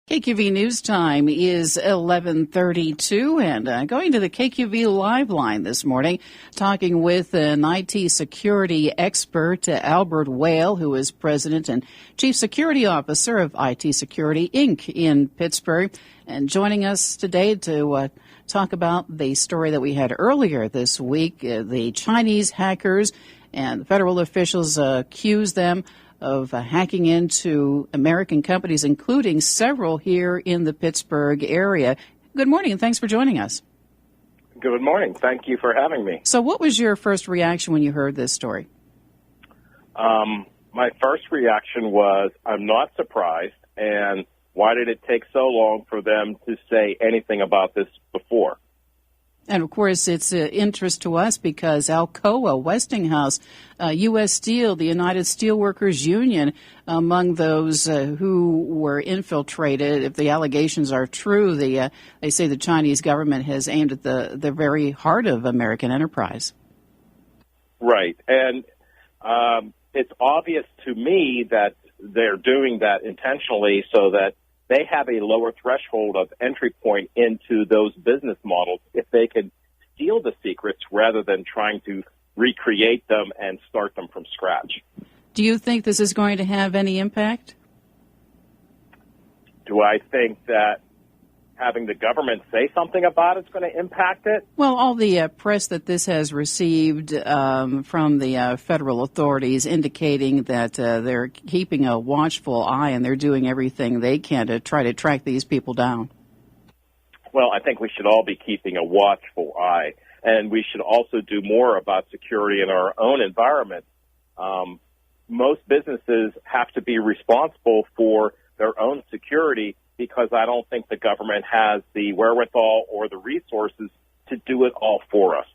KQV News Time is 11:32, and going to the KQV Live line this morning, talking with an IT security expert, Albert Whale, who is President and Chief Security Officer of IT Security, Inc. in Pittsburgh, and joining us today to talk about the story that we had earlier this week. The Chinese hackers and federal officials accuse them of hacking into American companies, including several here in the Pittsburgh area. Good morning, and thanks for joining us. Good morning. Thank you for having me. So what was your first reaction when you heard this story? My first reaction was, I'm not surprised, and why did it take so long for them to say anything about this before? And, of course, it's of interest to us because Alcoa, Westinghouse, U.S. Steel, the United Steelworkers Union, among those who were infiltrated, if the allegations are true, they say the Chinese government has aimed at the very heart of American enterprise. Right. And it's obvious to me that they're doing that intentionally so that they have a lower threshold of entry point into those business models if they can steal the secrets rather than trying to recreate them and start them from scratch. Do you think this is going to have any impact? Do I think that having the government say something about it's going to impact it? Well, all the press that this has received from the federal authorities indicating that they're keeping a watchful eye and they're doing everything they can to try to track these people down. Well, I think we should all be keeping a watchful eye, and we should also do more about security in our own environment. Most businesses have to be responsible for their own security, because I don't think the government has the wherewithal or the resources to do it all for us.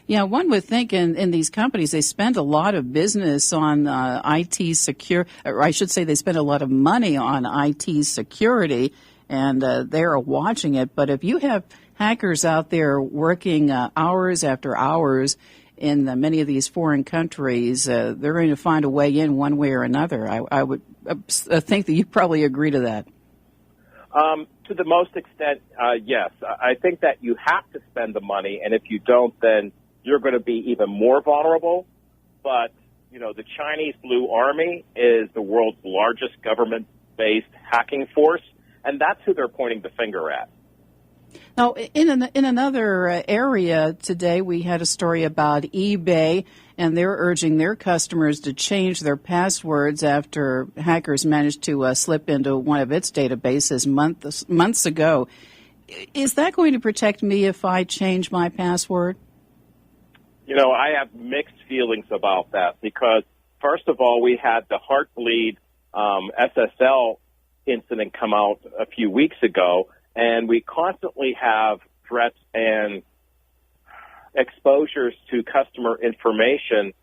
Yeah, one would think in these companies they spend a lot of business on IT secure, or I should say they spend a lot of money on IT security, and they're watching it. But if you have hackers out there working hours after hours in many of these foreign countries, they're going to find a way in one way or another. I would think that you probably agree to that. To the most extent, yes. I think that you have to spend the money, and if you don't, then you're going to be even more vulnerable. But, you know, the Chinese Blue Army is the world's largest government-based hacking force, and that's who they're pointing the finger at. Now, in another area today, we had a story about eBay, and they're urging their customers to change their passwords after hackers managed to slip into one of its databases months ago. Is that going to protect me if I change my password? You know, I have mixed feelings about that because, first of all, we had the Heartbleed SSL incident come out a few weeks ago, and we constantly have threats and exposures to customer information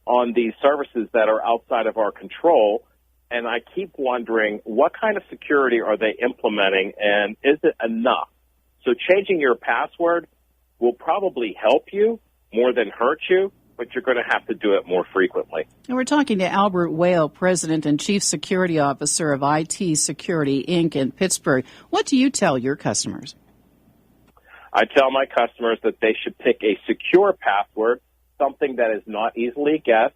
on these services that are outside of our control. And I keep wondering, what kind of security are they implementing, and is it enough? So changing your password will probably help you more than hurt you, but you're going to have to do it more frequently. And we're talking to Albert Whale, President and Chief Security Officer of IT Security, Inc. in Pittsburgh. What do you tell your customers? I tell my customers that they should pick a secure password, something that is not easily guessed,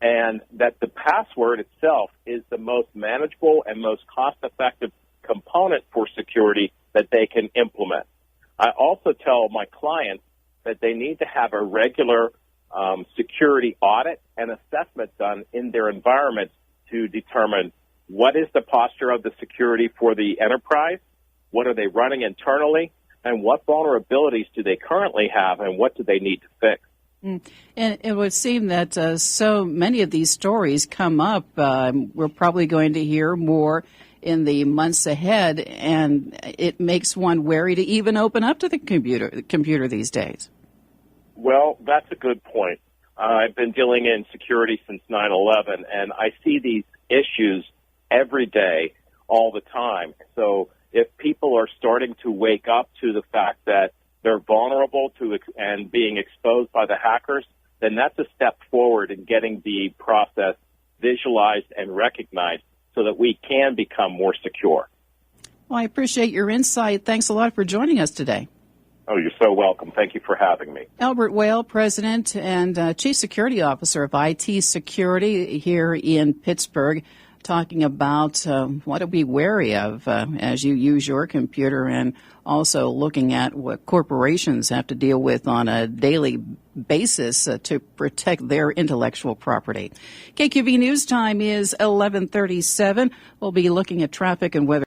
and that the password itself is the most manageable and most cost-effective component for security that they can implement. I also tell my clients that they need to have a regular security audit and assessment done in their environment to determine what is the posture of the security for the enterprise, what are they running internally, and what vulnerabilities do they currently have, and what do they need to fix. And it would seem that so many of these stories come up. We're probably going to hear more in the months ahead, and it makes one wary to even open up to the computer these days. Well, that's a good point. I've been dealing in security since 9/11, and I see these issues every day, all the time. So if people are starting to wake up to the fact that they're vulnerable to and being exposed by the hackers, then that's a step forward in getting the process visualized and recognized so that we can become more secure. Well, I appreciate your insight. Thanks a lot for joining us today. Oh, you're so welcome. Thank you for having me. Albert Whale, President and Chief Security Officer of IT Security here in Pittsburgh, talking about what to be wary of as you use your computer, and also looking at what corporations have to deal with on a daily basis to protect their intellectual property. KQV News time is 11:37. We'll be looking at traffic and weather.